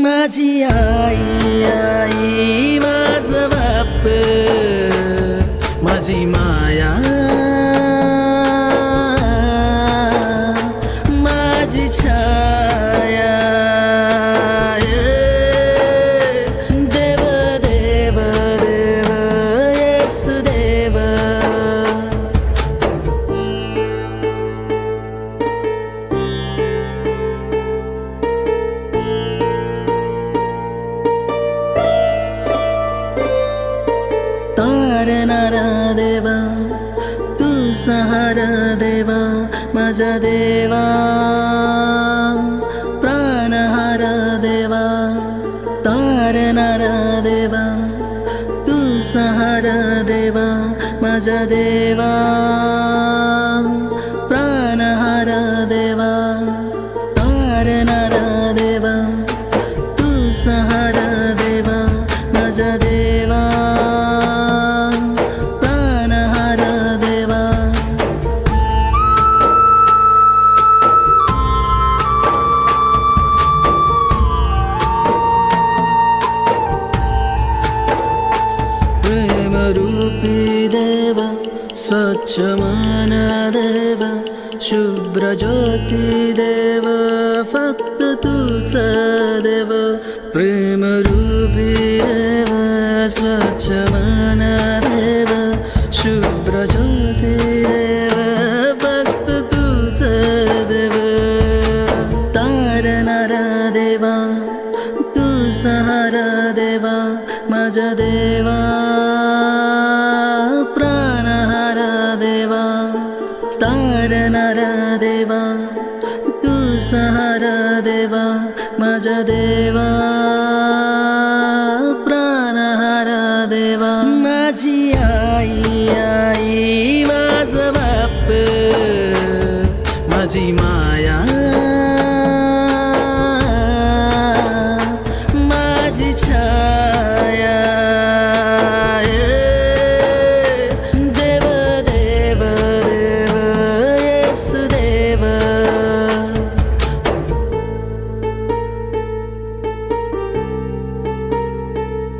माझी आई आई माझं बाप माझी माया माझी छाया देव देव देव येसु देव तारणारा देवा तू सहारा देवा माझा देवा प्राणहारा देवा तारणारा देवा तू सहारा देवा माझा देवा प्राणहारा देवा तारणारा देवा तू सहारा देवा माझा देवा रूपी देव स्वच्छ मन देव शुभ्र ज्योती देव फक्त तूच देव प्रेम रूपी देव स्वच्छ मन देव शुभ्र ज्योती देव फक्त तूच देव तारणारा देवा तू सहारा देवा माझा देवा प्राणहारा देवा तारणारा देवा तू सहारा देवा माझा देवा